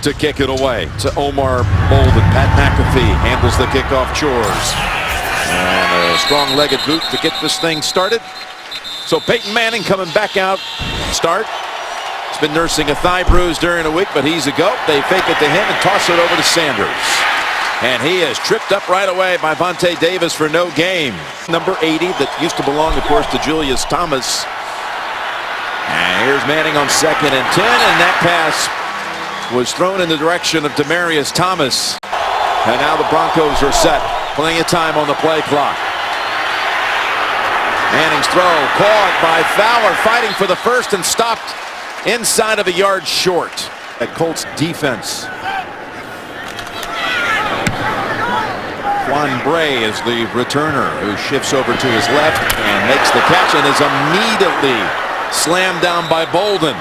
to kick it away to Omar Bolden. Pat McAfee handles the kickoff chores. And a strong-legged boot to get this thing started. So Peyton Manning coming back out. Start. He's been nursing a thigh bruise during the week, but he's a goat. They fake it to him and toss it over to Sanders. And he is tripped up right away by Vontae Davis for no gain. Number 80 that used to belong, of course, to Julius Thomas. And here's Manning on 2nd and 10, and that pass was thrown in the direction of Demarcus Thomas. And now the Broncos are set. Plenty of time on the play clock. Manning's throw caught by Fowler, fighting for the first and stopped inside of a yard short. At Colts defense. Juan Bray is the returner who shifts over to his left and makes the catch and is immediately slammed down by Bolden.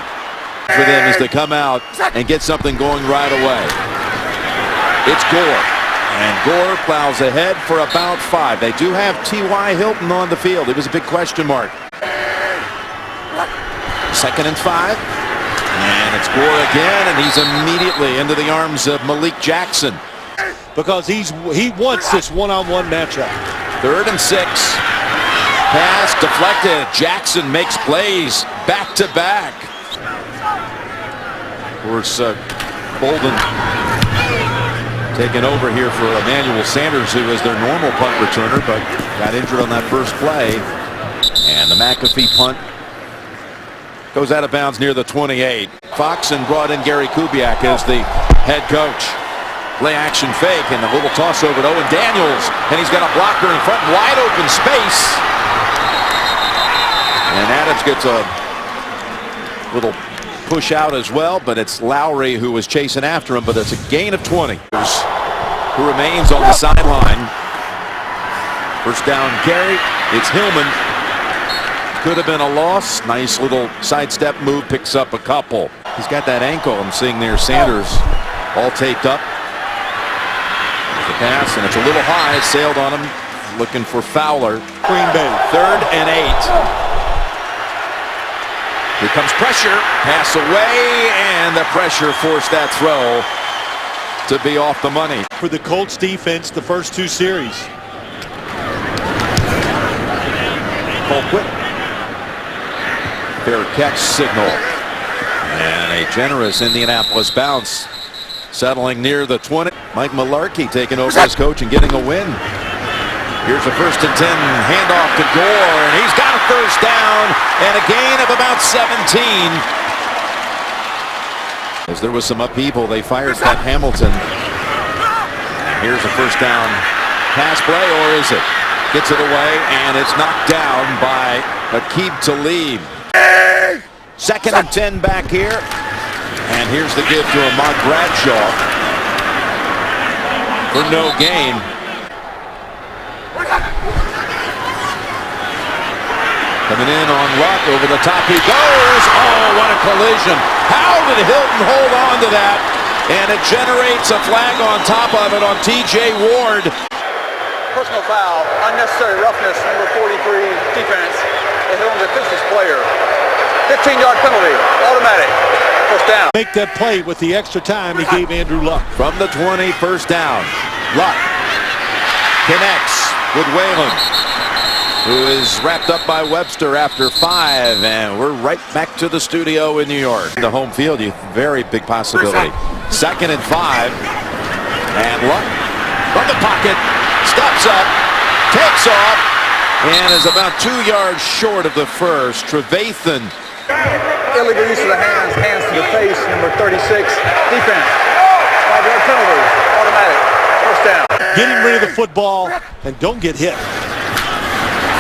For them is to come out and get something going right away. It's Gore. And Gore plows ahead for about 5. They do have T.Y. Hilton on the field. It was a big question mark. 2nd and 5. And it's Gore again, and he's immediately into the arms of Malik Jackson. Because he wants this one-on-one matchup. 3rd and 6. Pass deflected. Jackson makes plays back-to-back. Of course, Bolden taking over here for Emmanuel Sanders, who is their normal punt returner, but got injured on that first play. And the McAfee punt goes out of bounds near the 28. Foxen brought in Gary Kubiak as the head coach. Play action fake and a little toss over to Owen Daniels, and he's got a blocker in front, wide open space. And Adams gets a little push out as well, but it's Lowry who was chasing after him, but it's a gain of 20. Who remains on the sideline. First down carry. It's Hillman. Could have been a loss. Nice little sidestep move, picks up a couple. He's got that ankle I'm seeing there. Sanders all taped up. The pass, and it's a little high. Sailed on him, looking for Fowler. Green Bay. 3rd and 8. Here comes pressure. Pass away, and the pressure forced that throw to be off the money. For the Colts defense, the first 2 series. Colquitt. Fair catch signal. And a generous Indianapolis bounce. Settling near the 20. Mike Mularkey taking over as coach and getting a win. Here's a 1st and 10 handoff to Gore, and he's got a first down and a gain of about 17. As there was some upheaval, they fired Pat Hamilton. And here's a first down pass play, or is it? Gets it away, and it's knocked down by Aqib Talib. 2nd and 10 back here. And here's the give to Ahmad Bradshaw for no gain. Coming in on Luck, over the top he goes. Oh, what a collision. How did Hilton hold on to that? And it generates a flag on top of it on T.J. Ward. Personal foul, unnecessary roughness, number 43 defense. The Hilton's a defensive player. 15-yard penalty, automatic. First down. Make that play with the extra time he gave Andrew Luck. From the 20, first down. Luck connects with Whalen, who is wrapped up by Webster after 5, and we're right back to the studio in New York. The home field, very big possibility. 2nd and 5, and Luck from the pocket, steps up, takes off, and is about 2 yards short of the first. Trevathan. Illegal use of the hands, hands to the face, number 36, defense. 5-yard penalty, automatic, first down. Getting rid of the football and don't get hit.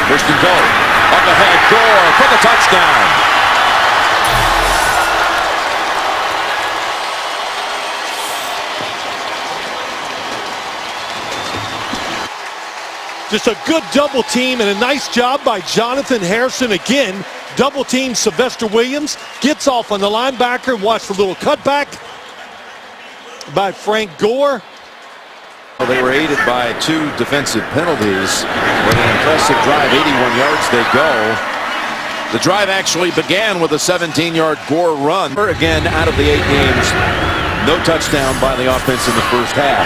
First and goal. Up ahead, Gore for the touchdown. Just a good double team and a nice job by Jonathan Harrison again. Double team Sylvester Williams. Gets off on the linebacker and watch the little cutback by Frank Gore. Well, they were aided by 2 defensive penalties. With an impressive drive, 81 yards they go. The drive actually began with a 17-yard Gore run. Again, out of the 8 games No touchdown by the offense in the first half.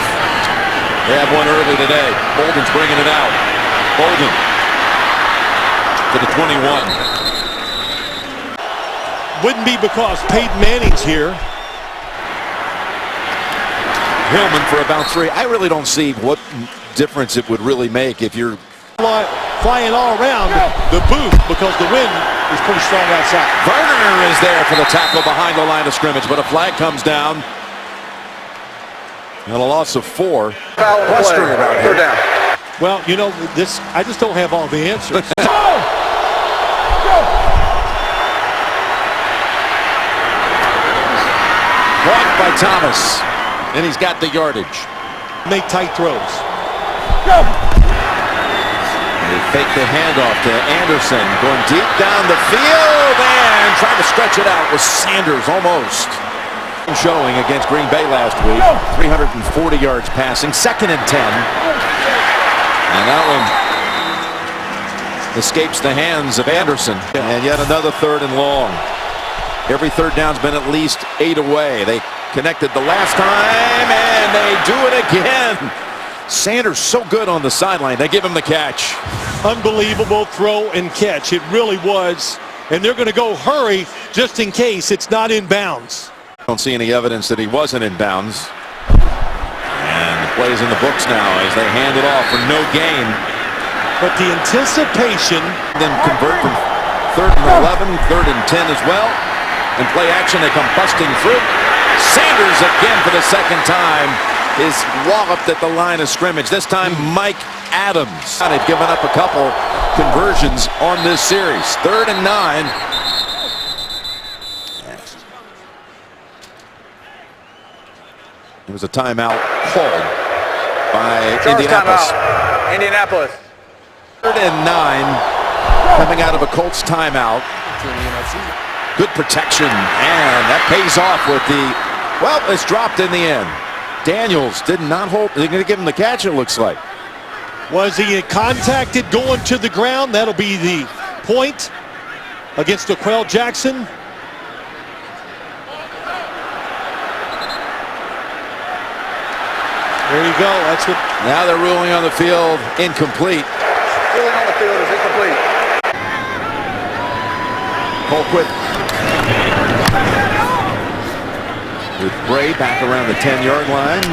They have one early today. Bolden's bringing it out. Bolden to the 21. Wouldn't be because Peyton Manning's here. Hillman for about 3. I really don't see what difference it would really make if you're flying all around the booth because the wind is pretty strong outside. Werner is there for the tackle behind the line of scrimmage, but a flag comes down. And a loss of 4. Clustering around here. Down. Well, you know, this, I just don't have all the answers. Blocked by Thomas. And he's got the yardage. Make tight throws. They fake the handoff to Anderson. Going deep down the field and trying to stretch it out with Sanders almost. Showing against Green Bay last week. 340 yards passing. 2nd and 10. And that one escapes the hands of Anderson. And yet another 3rd and long. Every 3rd down's been at least 8 away. They connected the last time, and they do it again. Sanders so good on the sideline. They give him the catch. Unbelievable throw and catch. It really was. And they're going to go hurry just in case it's not in bounds. Don't see any evidence that he wasn't in bounds. And the play's in the books now as they hand it off for no gain. But the anticipation. Then convert from 3rd and 11, 3rd and 10 as well. In play action, they come busting through. Sanders again for the 2nd time is walloped at the line of scrimmage. This time Mike Adams. They've given up a couple conversions on this series. 3rd and 9. There was a timeout called by Indianapolis. Timeout. Indianapolis. 3rd and 9 coming out of a Colts timeout. Good protection, and that pays off with the, well, it's dropped in the end. Daniels did not hold. They're going to give him the catch, it looks like. Was he contacted going to the ground? That'll be the point against D'Qwell Jackson. There you go. That's what. Now they're ruling on the field incomplete. Ruling on the field is incomplete. Colquitt with Bray back around the 10-yard line.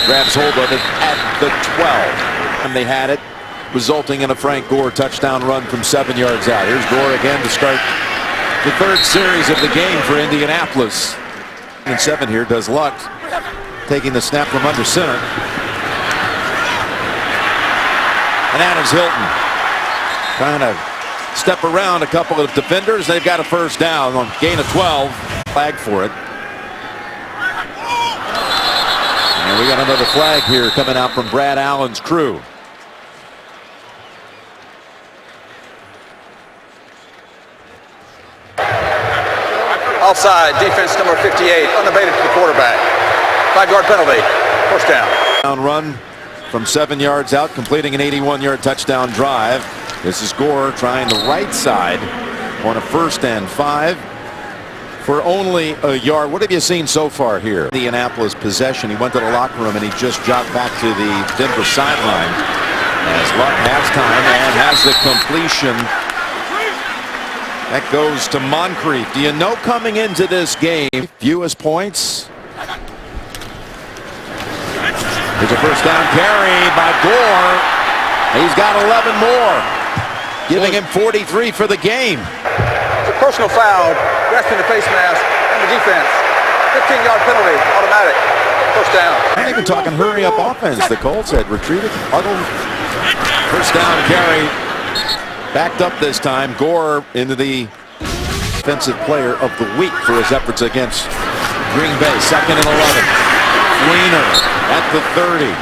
Grabs hold of it at the 12. And they had it, resulting in a Frank Gore touchdown run from 7 yards out. Here's Gore again to start the 3rd series of the game for Indianapolis. And 7 here does Luck, taking the snap from under center. And Adams Hilton trying to step around a couple of defenders. They've got a 1st down on gain of 12. Flag for it. And we got another flag here coming out from Brad Allen's crew. Offside, defense number 58, unabated to the quarterback. 5-yard penalty, 1st down. Down run from 7 yards out, completing an 81-yard touchdown drive. This is Gore trying the right side on a 1st and 5 for only a yard. What have you seen so far here? Indianapolis possession. He went to the locker room and he just jogged back to the Denver sideline as Luck has time and has the completion. That goes to Moncrief. Do you know coming into this game, fewest points? There's a 1st down carry by Gore. He's got 11 more, giving him 43 for the game. It's a personal foul, resting the face mask and the defense. 15-yard penalty, automatic, 1st down. Not even talking hurry up offense. The Colts had retreated, huddled. 1st down carry, backed up this time. Gore into the defensive player of the week for his efforts against Green Bay. 2nd and 11. Fleener at the 30.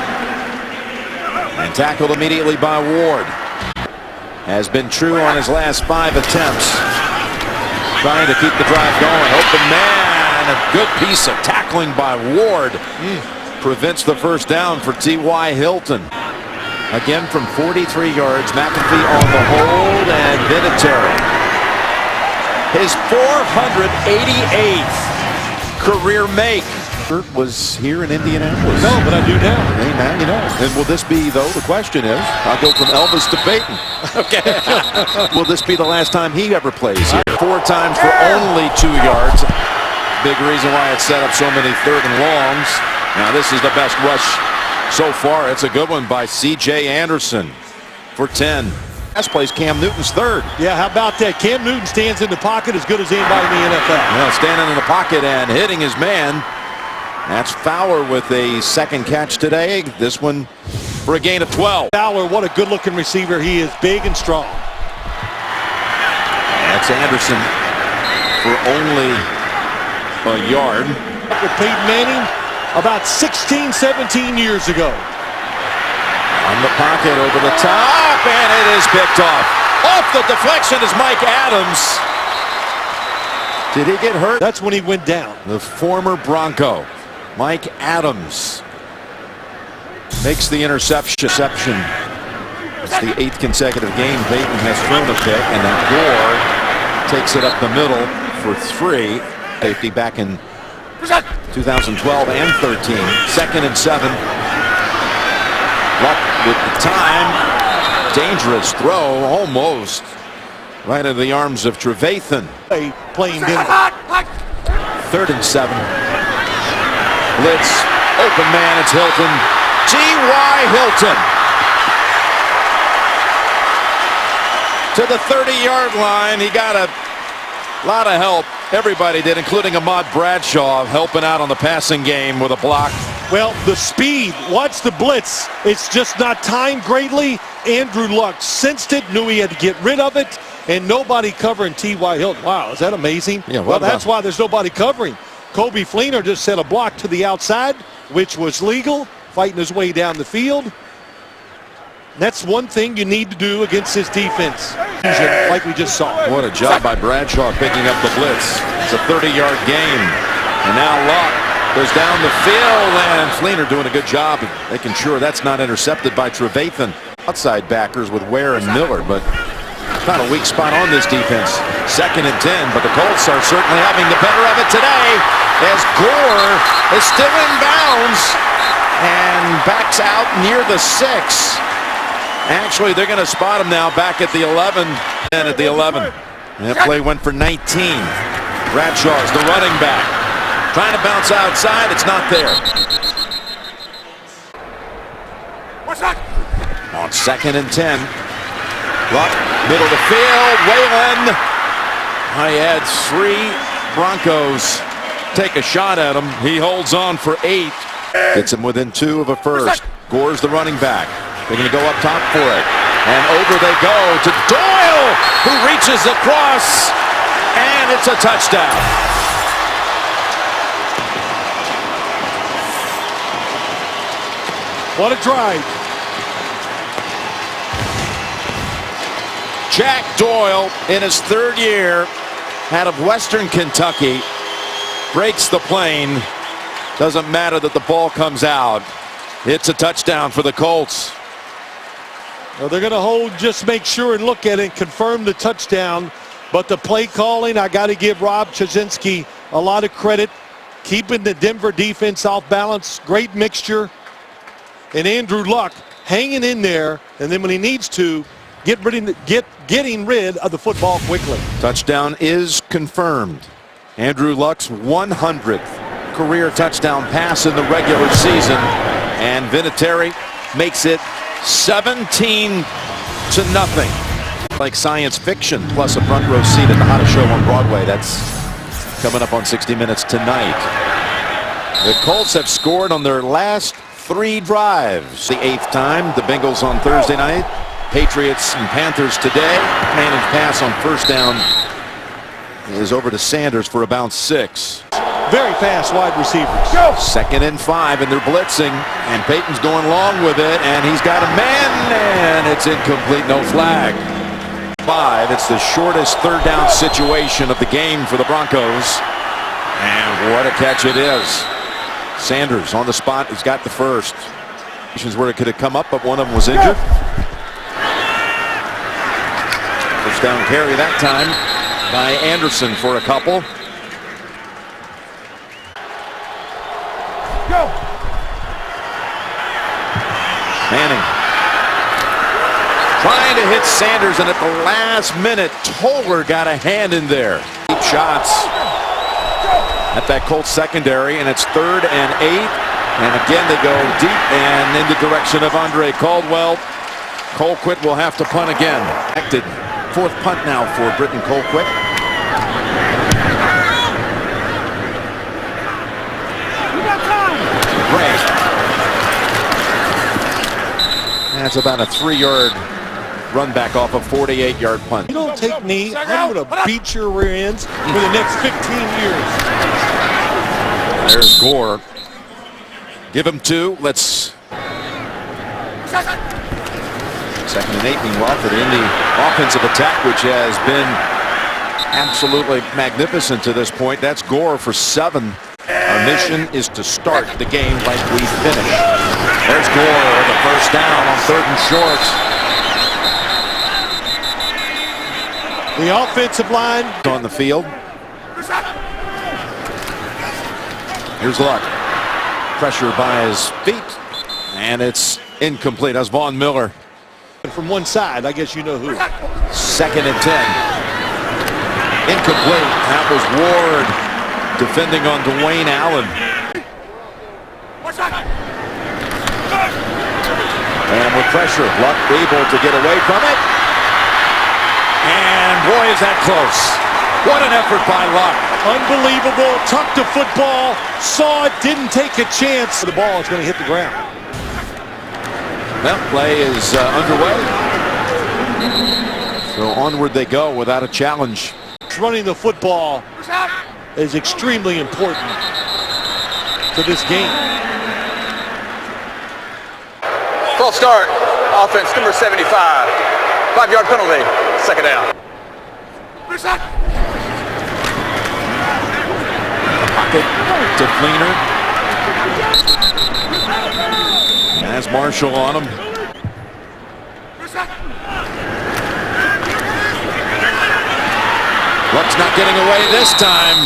And tackled immediately by Ward. Has been true on his last 5 attempts. Trying to keep the drive going. Open man. A good piece of tackling by Ward. Prevents the 1st down for T.Y. Hilton. Again from 43 yards. McAfee on the hold and Vinatieri. His 488th career make. Was here in Indianapolis. No, but I do now. Hey, man, you know. And will this be, though, the question is, I'll go from Elvis to Peyton. Okay. Will this be the last time he ever plays here? 4 times for only 2 yards. Big reason why it's set up so many 3rd and longs. Now, this is the best rush so far. It's a good one by C.J. Anderson for 10. Last plays Cam Newton's 3rd. Yeah, how about that? Cam Newton stands in the pocket as good as anybody in the NFL. Well, standing in the pocket and hitting his man. That's Fowler with a 2nd catch today. This one for a gain of 12. Fowler, what a good-looking receiver. He is big and strong. That's Anderson for only a yard. With Peyton Manning about 16, 17 years ago. On the pocket, over the top, and it is picked off. Off the deflection is Mike Adams. Did he get hurt? That's when he went down. The former Bronco, Mike Adams, makes the interception. It's the 8th consecutive game Peyton has thrown a pick, and then Gore takes it up the middle for 3. Safety back in 2012 and 13. 2nd and 7. Luck with the time. Dangerous throw, almost right into the arms of Trevathan. Playing Denver. 3rd and 7. Blitz, open man, it's Hilton. T.Y. Hilton to the 30-yard line. He got a lot of help. Everybody did, including Ahmad Bradshaw, helping out on the passing game with a block. Well, the speed, watch the blitz. It's just not timed greatly. Andrew Luck sensed it, knew he had to get rid of it, and nobody covering T.Y. Hilton. Wow, is that amazing? Yeah, well, that's why there's nobody covering. Kobe Fleener just set a block to the outside, which was legal, fighting his way down the field. That's one thing you need to do against this defense, like we just saw. What a job by Bradshaw picking up the blitz. It's a 30-yard game. And now Luck goes down the field, and Fleener doing a good job of making sure that's not intercepted by Trevathan. Outside backers with Ware and Miller, but found a weak spot on this defense. 2nd and 10, but the Colts are certainly having the better of it today as Gore is still in bounds and backs out near the 6. Actually, they're going to spot him now back at the 11 and at the 11. That play went for 19. Bradshaw is the running back. Trying to bounce outside. It's not there. On 2nd and 10. Luck, middle of the field. Whalen. I had 3 Broncos take a shot at him. He holds on for 8. Gets him within 2 of a first. Gore's the running back. They're going to go up top for it. And over they go to Doyle, who reaches across. And it's a touchdown. What a drive. Jack Doyle, in his 3rd year out of Western Kentucky, breaks the plane. Doesn't matter that the ball comes out. It's a touchdown for the Colts. Well, they're going to hold, just make sure and look at it and confirm the touchdown. But the play calling, I got to give Rob Chudzinski a lot of credit. Keeping the Denver defense off balance. Great mixture. And Andrew Luck hanging in there. And then when he needs to, getting rid of the football quickly. Touchdown is confirmed. Andrew Luck's 100th career touchdown pass in the regular season. And Vinatieri makes it 17-0. Like science fiction, plus a front row seat at the hottest show on Broadway. That's coming up on 60 Minutes tonight. The Colts have scored on their last 3 drives. The 8th time. The Bengals on Thursday night. Patriots and Panthers today. Managed pass on 1st down is over to Sanders for about 6. Very fast wide receivers. 2nd and 5, and they're blitzing, and Peyton's going long with it, and he's got a man, and it's incomplete, no flag. 5, it's the shortest 3rd down situation of the game for the Broncos, and what a catch it is. Sanders on the spot, he's got the first. Where it could have come up, but one of them was injured. First down carry that time by Anderson for a couple. Manning trying to hit Sanders, and at the last minute, Toller got a hand in there. Deep shots at that Colts secondary, and it's 3rd and 8. And again, they go deep and in the direction of Andre Caldwell. Colquitt will have to punt again. 4th punt now for Britton Colquitt. Gray. That's about a 3-yard run back off a 48-yard punt. You don't take knee, I'm going to beat your rear ends for the next 15 years. There's Gore. Give him 2. Let's. 2nd and 8 being offered in the offensive attack, which has been absolutely magnificent to this point. That's Gore for 7. Our mission is to start the game like we finished. There's Gore with the first down on 3rd and short. The offensive line On the field. Here's Luck. Pressure by his feet. And it's incomplete. That's Vaughn Miller. from one side. I guess you know who. 2nd and 10. Incomplete. That was Ward defending on Dwayne Allen. And with pressure, Luck able to get away from it. And boy, is that close. What an effort by Luck. Unbelievable. Tuck to football. Saw it. Didn't take a chance. The ball is going to hit the ground. Well, play is underway. So onward they go without a challenge. Running the football is extremely important to this game. False start. Offense number 75. 5-yard penalty. 2nd down. Pocket to Fleener. Has Marshall on him. Luck's not getting away this time.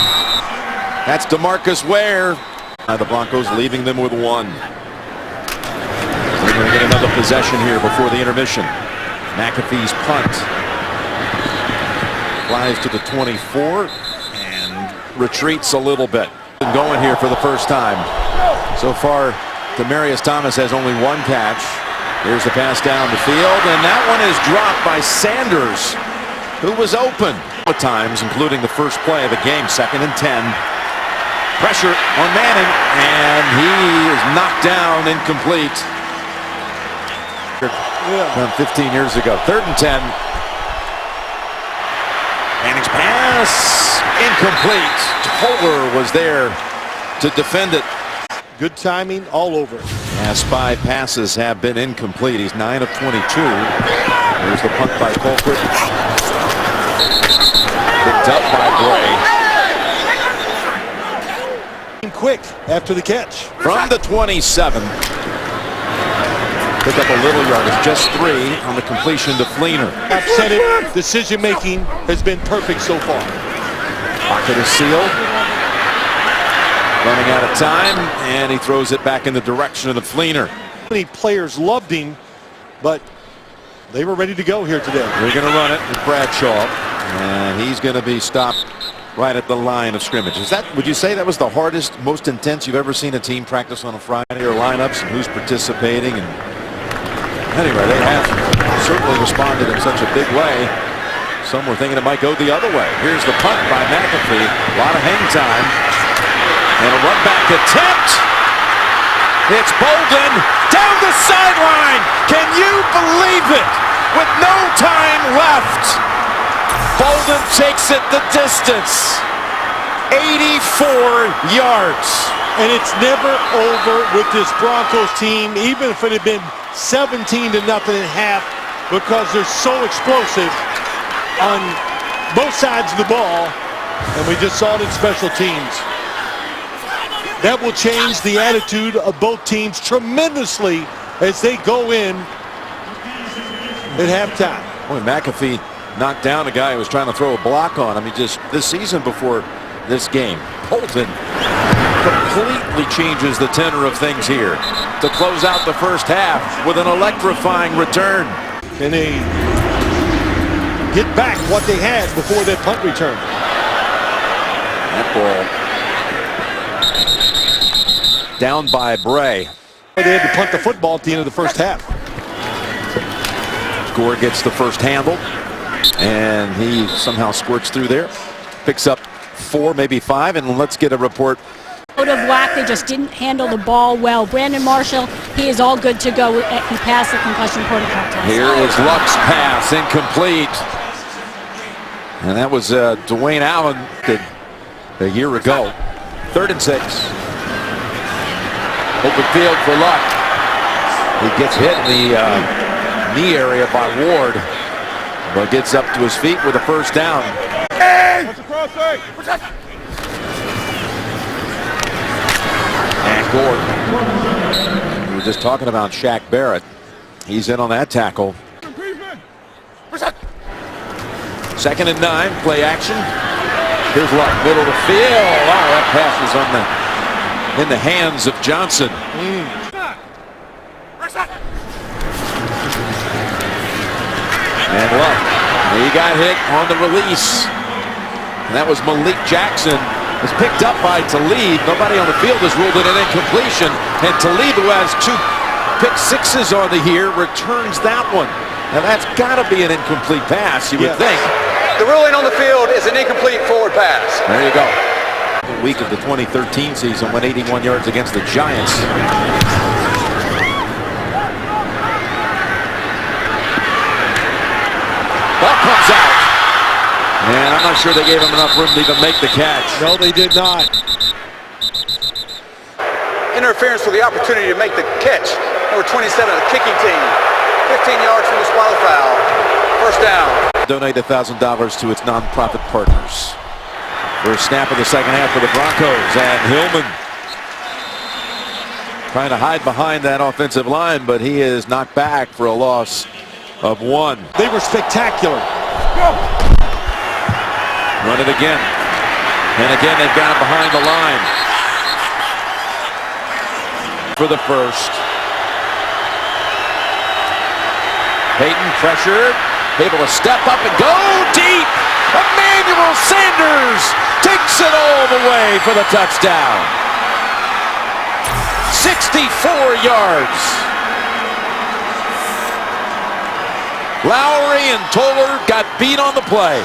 That's Demarcus Ware. The Broncos leaving them with 1. They're going to get another possession here before the intermission. McAfee's punt flies to the 24 and retreats a little bit. Been going here for the first time. So far, Demarcus Thomas has only 1 catch. Here's the pass down the field, and that one is dropped by Sanders, who was open at times, including the first play of the game. 2nd and 10. Pressure on Manning, and he is knocked down, incomplete. Around 15 years ago. 3rd and 10. Manning's pass incomplete. Toller was there to defend it. Good timing all over. Spy passes have been incomplete. He's 9 of 22. There's the punt by Colquitt. Picked up by Bray. Quick after the catch. From the 27. Pick up a little yardage, just 3 on the completion to Fleener. I've said it, decision making has been perfect so far. Pocket is sealed. Running out of time, and he throws it back in the direction of the Fleener. Many players loved him, but they were ready to go here today. They're going to run it with Bradshaw, and he's going to be stopped right at the line of scrimmage. Is that, would you say that was the hardest, most intense you've ever seen a team practice on a Friday, or lineups and who's participating? And anyway, they have certainly responded in such a big way. Some were thinking it might go the other way. Here's the punt by McAfee. A lot of hang time. And a run back attempt. It's Bolden down the sideline. Can you believe it? With no time left, Bolden takes it the distance. 84 yards. And it's never over with this Broncos team, even if it had been 17-0 at half, because they're so explosive on both sides of the ball. And we just saw it in special teams. That will change the attitude of both teams tremendously as they go in at halftime. Boy, McAfee knocked down a guy who was trying to throw a block on him. He just, this season before this game, Bolden completely changes the tenor of things here to close out the first half with an electrifying return. And they get back what they had before that punt return. That ball down by Bray. They had to punt the football at the end of the first half. Gore gets the first handle, and he somehow squirts through there. Picks up 4, maybe 5, and let's get a report. Out of whack, they just didn't handle the ball well. Brandon Marshall, he is all good to go. He passed the concussion protocol test. Here is Luck's pass, incomplete. And that was Dwayne Allen a year ago. 3rd and 6. Open field for Luck. He gets hit in the knee area by Ward, but gets up to his feet with a first down. And Gore. We were just talking about Shaq Barrett. He's in on that tackle. 2nd and 9, play action. Here's Luck, middle of the field. Wow, that pass was in the hands of Johnson. And Luck, he got hit on the release. And that was Malik Jackson. Was picked up by Talib. Nobody on the field has ruled it an incompletion. And Talib, who has 2 pick sixes on the year, returns that one. Now that's got to be an incomplete pass, you would think. The ruling on the field is an incomplete forward pass. There you go. The week of the 2013 season went 81 yards against the Giants. Ball comes out. And I'm not sure they gave him enough room to even make the catch. No, they did not. Interference with the opportunity to make the catch. Number 27, the kicking team. 15 yards from the spot of foul. First down. Donate $1,000 to its nonprofit partners. First snap of the second half for the Broncos, and Hillman trying to hide behind that offensive line, but he is knocked back for a loss of 1. They were spectacular. Run it again. And again, they've got him behind the line. For the first. Peyton pressured. Able to step up and go deep. Emmanuel Sanders takes it all the way for the touchdown. 64 yards. Lowry and Toller got beat on the play.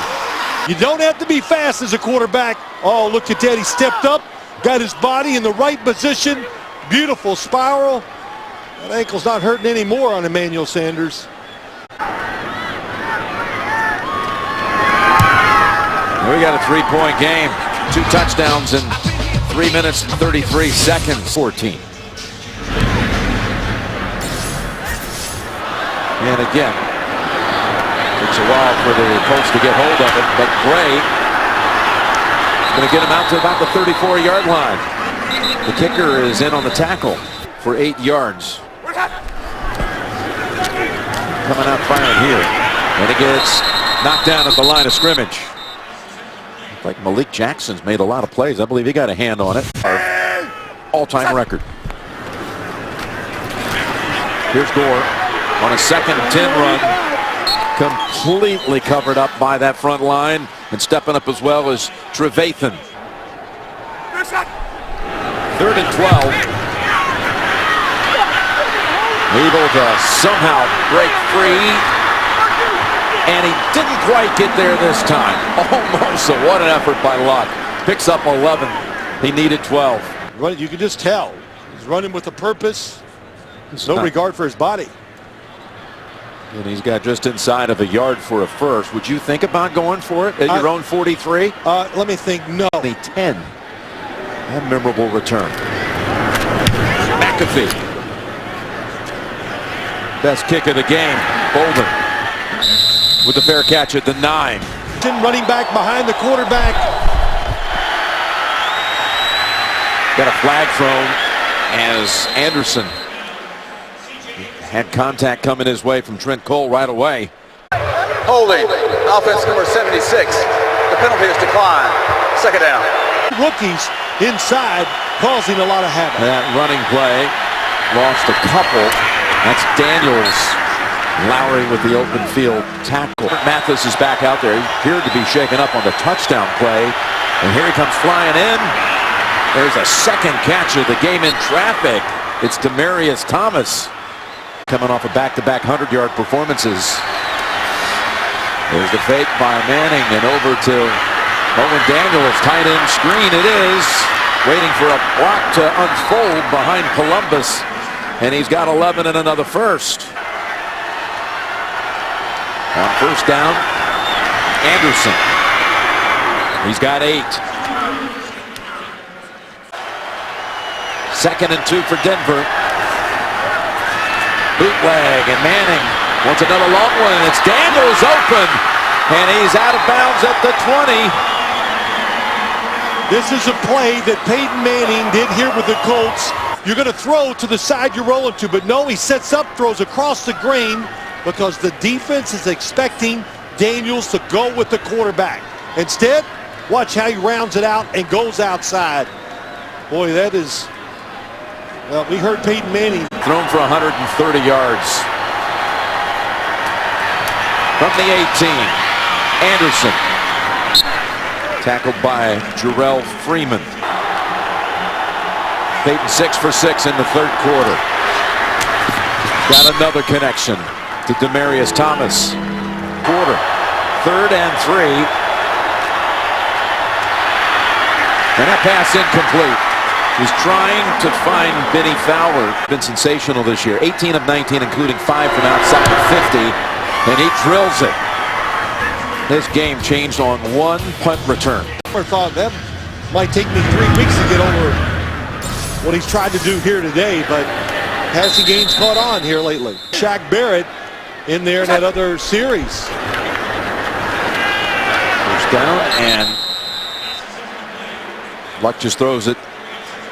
You don't have to be fast as a quarterback. Oh, look at that. He stepped up, got his body in the right position. Beautiful spiral. That ankle's not hurting anymore on Emmanuel Sanders. We got a 3-point game. 2 touchdowns in 3 minutes and 33 seconds. 14. And again, takes a while for the Colts to get hold of it, but Gray is going to get him out to about the 34-yard line. The kicker is in on the tackle for 8 yards. Coming out firing here. And he gets knocked down at the line of scrimmage. Like Malik Jackson's made a lot of plays. I believe he got a hand on it. All-time record. Here's Gore on a 2nd and 10 run. Completely covered up by that front line. And stepping up as well as Trevathan. 3rd and 12. Able to somehow break free. And he didn't quite get there this time. Almost. So what an effort by Luck. Picks up 11. He needed 12. You can just tell. He's running with a purpose. No regard for his body. And he's got just inside of a yard for a first. Would you think about going for it at your own 43? Let me think. No. 10. A memorable return. McAfee. Best kick of the game. Bolden with the fair catch at the 9. Running back behind the quarterback. Got a flag thrown as Anderson had contact coming his way from Trent Cole right away. Holding. Offense number 76. The penalty is declined. 2nd down. Rookies inside, causing a lot of havoc. That running play lost a couple. That's Daniels. Lowry with the open field tackle. Mathis is back out there. He appeared to be shaken up on the touchdown play. And here he comes flying in. There's a second catch of the game in traffic. It's Demarcus Thomas coming off of back-to-back 100-yard performances. There's the fake by Manning and over to Owen Daniels. Tight end screen it is. Waiting for a block to unfold behind Columbus. And he's got 11 and another first. On first down, Anderson. He's got 8. 2nd and 2 for Denver. Bootleg, and Manning wants another long one. And it's Daniels open, and he's out of bounds at the 20. This is a play that Peyton Manning did here with the Colts. You're going to throw to the side you're rolling to, but no, he sets up, throws across the grain because the defense is expecting Daniels to go with the quarterback. Instead, watch how he rounds it out and goes outside. Boy, that is, well, we heard Peyton Manning. Thrown for 130 yards. From the 18, Anderson. Tackled by Jarrell Freeman. Peyton 6 for 6 in the third quarter. Got another connection to Demarcus Thomas. Quarter. 3rd and 3. And that pass incomplete. He's trying to find Benny Fowler. Been sensational this year. 18 of 19, including 5 from outside of 50. And he drills it. This game changed on one punt return. I thought that might take me 3 weeks to get over what he's tried to do here today, but passing game's caught on here lately. Shaq Barrett in there in that other series. First down, and Luck just throws it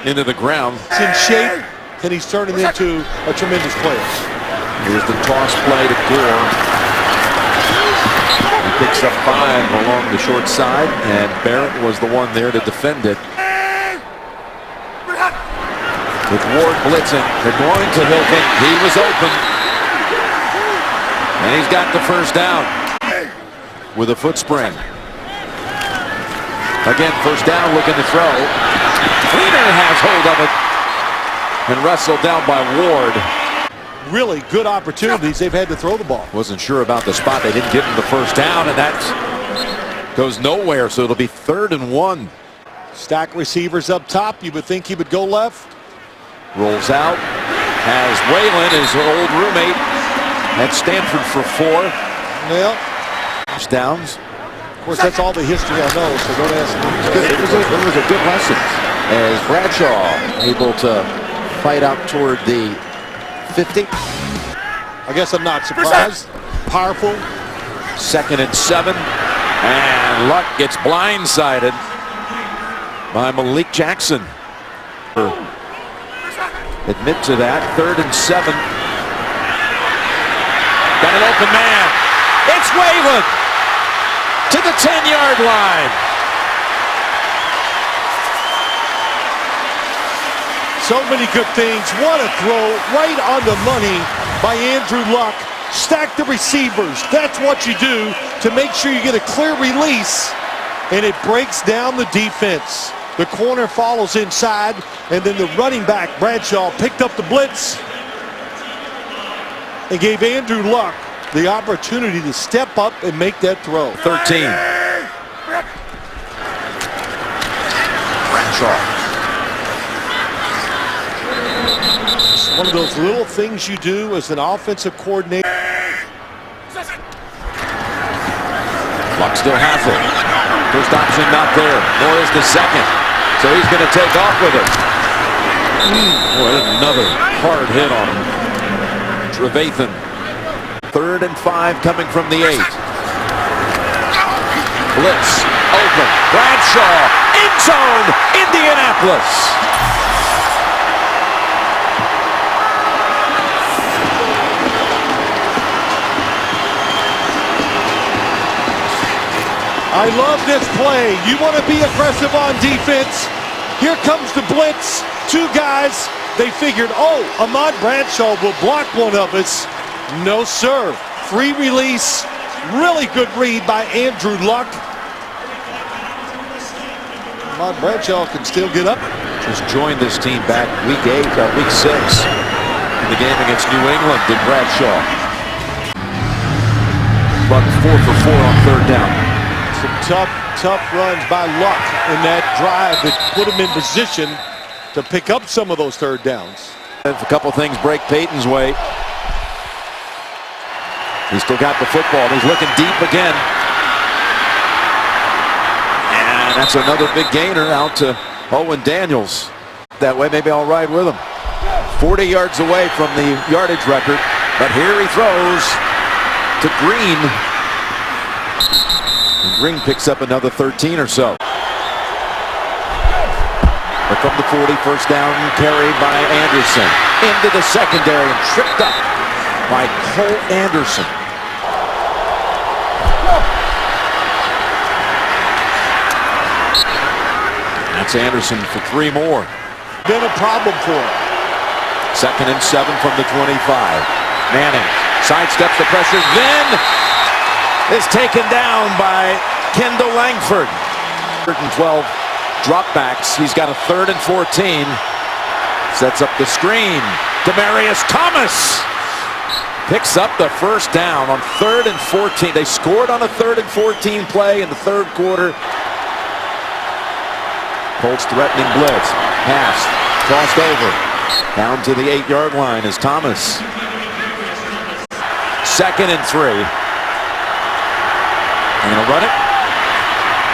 into the ground. It's in shape, and he's turning into a tremendous player. Here's the toss play to Gore. He picks up 5 along the short side, and Barrett was the one there to defend it. With Ward blitzing, they're going to Hilton. He was open. And he's got the first down with a foot spring. Again, first down, looking to throw. Fleener has hold of it. And wrestled down by Ward. Really good opportunities they've had to throw the ball. Wasn't sure about the spot. They didn't give him the first down, and that goes nowhere, so it'll be 3rd and 1. Stack receivers up top. You would think he would go left. Rolls out. Has Waylon, his old roommate, at Stanford for 4. Well, Downs. of course, that's all the history I know, so don't ask me. It was a good lesson. As Bradshaw able to fight out toward the 50. I guess I'm not surprised. Powerful. 2nd and 7. And Luck gets blindsided by Malik Jackson. Admit to that. 3rd and 7. Got an open man. It's Waylon to the 10-yard line. So many good things. What a throw right on the money by Andrew Luck. Stack the receivers. That's what you do to make sure you get a clear release, and it breaks down the defense. The corner follows inside, and then the running back, Bradshaw, picked up the blitz and gave Andrew Luck the opportunity to step up and make that throw. 13. Bradshaw. One of those little things you do as an offensive coordinator. Luck still has it. First option not there, nor is the second. So he's going to take off with it. Boy, another hard hit on him. Trevathan. 3rd and 5 coming from the 8. Blitz, open. Bradshaw, end zone, Indianapolis. I love this play. You want to be aggressive on defense. Here comes the blitz. Two guys. They figured, oh, Ahmad Bradshaw will block one of us. No, sir. Free release. Really good read by Andrew Luck. Ahmad Bradshaw can still get up. Just joined this team back week 6 in the game against New England, did Bradshaw. But 4 for 4 on third down. Some tough runs by Luck in that drive that put him in position to pick up some of those third downs. If a couple things break Peyton's way, he's still got the football. He's looking deep again. And that's another big gainer out to Owen Daniels. That way, maybe I'll ride with him. 40 yards away from the yardage record, but here he throws to Green. And Green picks up another 13 or so. But from the 40, first down carry by Anderson. Into the secondary and tripped up by Cole Anderson. That's Anderson for 3 more. Been a problem for him. 2nd and 7 from the 25. Manning sidesteps the pressure, then is taken down by Kendall Langford. 3rd and 12 dropbacks. He's got a 3rd and 14. Sets up the screen. Demarcus Thomas picks up the first down on 3rd and 14. They scored on a 3rd and 14 play in the 3rd quarter. Colts threatening blitz. Pass. Crossed over. Down to the 8-yard line is Thomas. 2nd and 3. They're going to run it.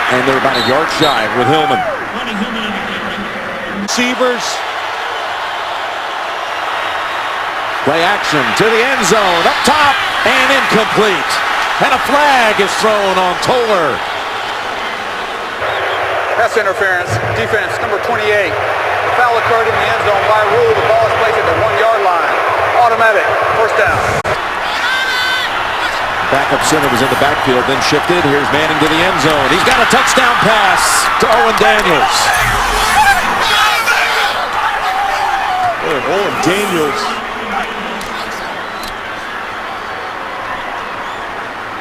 And they're about a yard shy with Hillman. Receivers. Play action to the end zone. Up top and incomplete. And a flag is thrown on Toller. Pass interference, defense, number 28. The foul occurred in the end zone. By rule, the ball is placed at the 1-yard line. Automatic, first down. Backup center was in the backfield, then shifted. Here's Manning to the end zone. He's got a touchdown pass to Owen Daniels. Owen Daniels.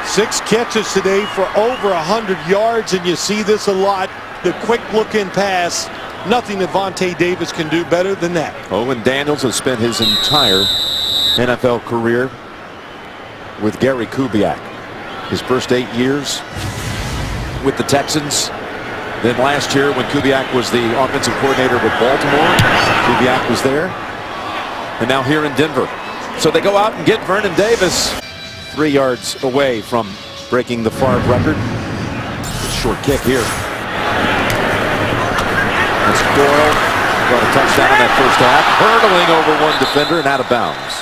6 catches today for over 100 yards, and you see this a lot. The quick look-in pass. Nothing that Vontae Davis can do better than that. Owen Daniels has spent his entire NFL career with Gary Kubiak. His first 8 years with the Texans. Then last year when Kubiak was the offensive coordinator with Baltimore, Kubiak was there. And now here in Denver. So they go out and get Vernon Davis. 3 yards away from breaking the Favre record. A short kick here. That's Doyle. Got a touchdown in that first half. Hurdling over one defender and out of bounds.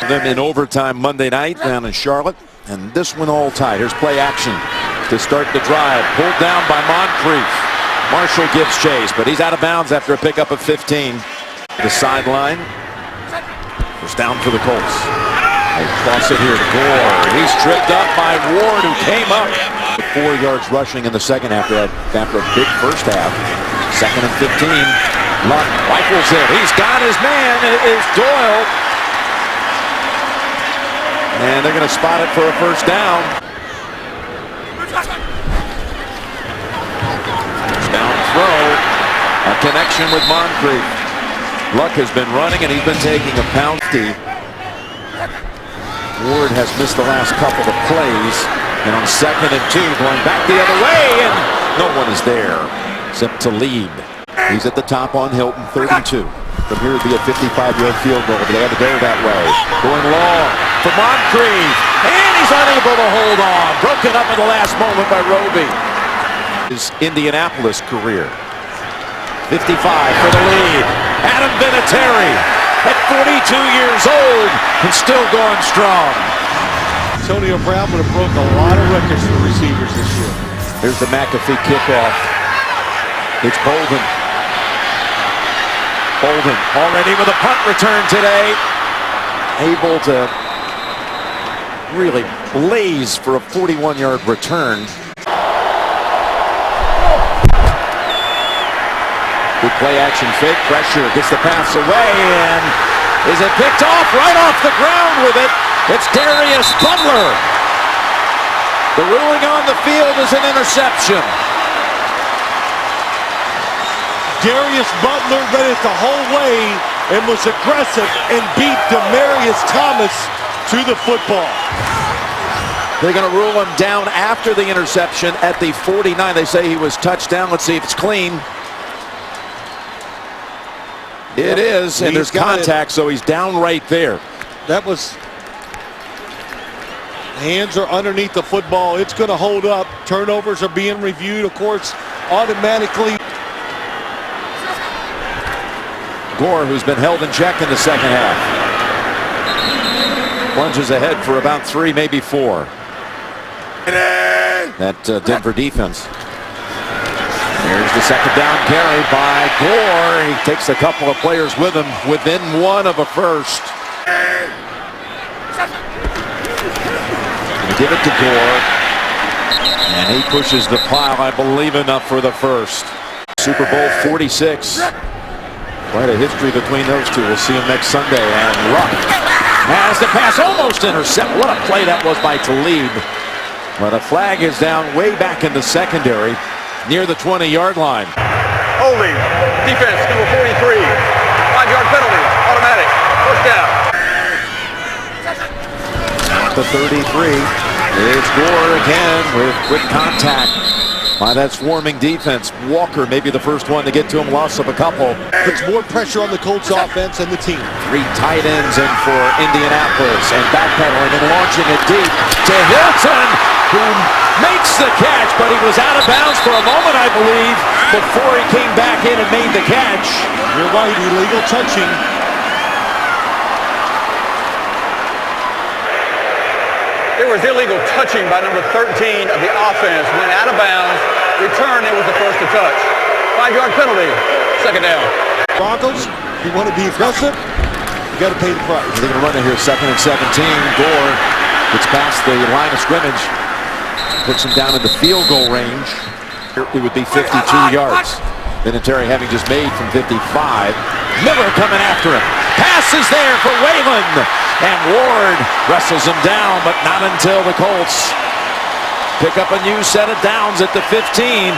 Then in overtime Monday night down in Charlotte. And this one all tied. Here's play action to start the drive. Pulled down by Moncrief. Marshall gives chase, but he's out of bounds after a pickup of 15. The sideline. First down for the Colts. They cross it here to Gore. He's tripped up by Ward, who came up. 4 yards rushing in the second half after a big first half. 2nd and 15. Luck rifles it. He's got his man. It is Doyle. And they're going to spot it for a first down. First down throw. A connection with Moncrief. Luck has been running and he's been taking a penalty. Ward has missed the last couple of plays. And on 2nd and 2, going back the other way, and no one is there except Talib. He's at the top on Hilton, 32. From here would be a 55-yard field goal, but they had to go that way. Going long for Moncrief, and he's unable to hold on. Broken up in the last moment by Roby. His Indianapolis career. 55 for the lead. Adam Vinatieri at 42 years old and still going strong. Antonio Brown would have broke a lot of records for receivers this year. Here's the McAfee kickoff. It's Bolden. Bolden already with a punt return today. Able to really blaze for a 41-yard return. Good play action fake. Pressure gets the pass away. And is it picked off? Right off the ground with it. It's Darius Butler. The ruling on the field is an interception. Darius Butler read it the whole way and was aggressive and beat Demarcus Thomas to the football. They're going to rule him down after the interception at the 49. They say he was touchdown. Let's see if it's clean. It is, and there's contact, so he's down right there. That was... Hands are underneath the football. It's going to hold up. Turnovers are being reviewed, of course, automatically. Gore, who's been held in check in the second half, plunges ahead for about 3, maybe 4. That Denver defense. Here's the second down carry by Gore. He takes a couple of players with him within 1 of a first. Give it to Gore, and he pushes the pile, I believe, enough for the first. Super Bowl 46. Quite a history between those two. We'll see him next Sunday. And Luck has the pass almost intercepted. What a play that was by Talib. But a flag is down way back in the secondary near the 20-yard line. Holding. Defense, number 43. 5-yard penalty. Automatic. First down. The 33. It's Gore again with quick contact by that swarming defense. Walker, maybe the first one to get to him, loss of a couple. Puts more pressure on the Colts offense and the team. 3 tight ends in for Indianapolis, and backpedaling and launching it deep to Hilton, who makes the catch, but he was out of bounds for a moment, I believe, before he came back in and made the catch. You're right, illegal touching. There was illegal touching by number 13 of the offense. Went out of bounds. Return, it was the first to touch. 5-yard penalty. Second down. Broncos, you want to be aggressive, you got to pay the price. They're going to run it here, 2nd and 17. Gore gets past the line of scrimmage. Puts him down in the field goal range. It would be 52 yards. Vinatieri having just made from 55. Miller coming after him. Pass is there for Wayland. And Ward wrestles him down, but not until the Colts pick up a new set of downs at the 15.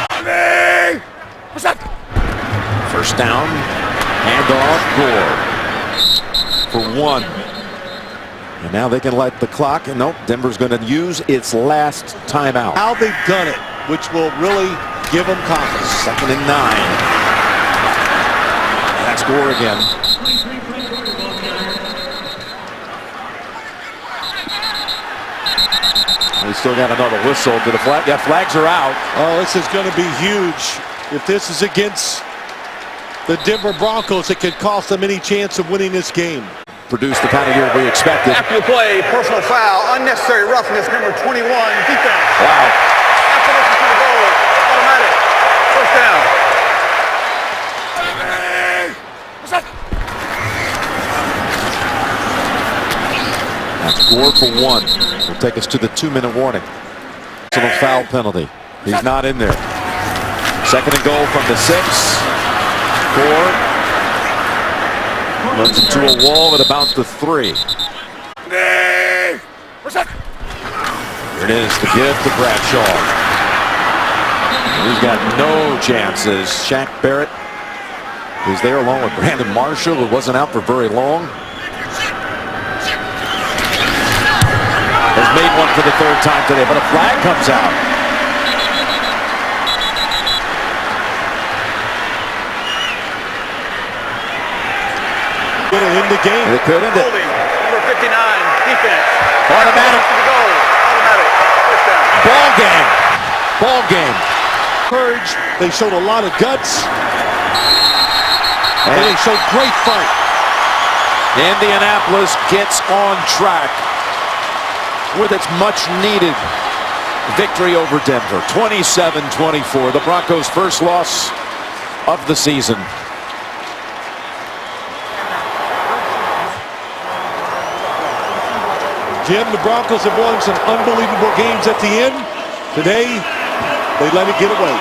First down, handoff, Gore for 1. And now they can let the clock, and nope, Denver's going to use its last timeout. How they've done it, which will really give them confidence. 2nd and 9. That's Gore again. We still got another whistle to the flag. Yeah, flags are out. Oh, this is going to be huge. If this is against the Denver Broncos, it could cost them any chance of winning this game. Produce the kind of year we expected. After the play, personal foul, unnecessary roughness, number 21, defense. Wow. After this to the goal, automatic. First down. That's Gore for 1. Will take us to the 2-minute warning. Personal foul penalty. He's not in there. 2nd and goal from the 6. Gore runs into a wall at about the 3. Here it is, the gift to Bradshaw. He's got no chances. Shaq Barrett is there along with Brandon Marshall, who wasn't out for very long. Has made one for the 3rd time today, but a flag comes out. Going to end the game. It could end it. Holding, number 59, defense. Automatic. To the goal, automatic. First down. Ball game. Ball game. Purge, they showed a lot of guts. And they showed great fight. Indianapolis gets on track with its much-needed victory over Denver. 27-24. The Broncos' first loss of the season. Jim, the Broncos have won some unbelievable games at the end. Today, they let it get away.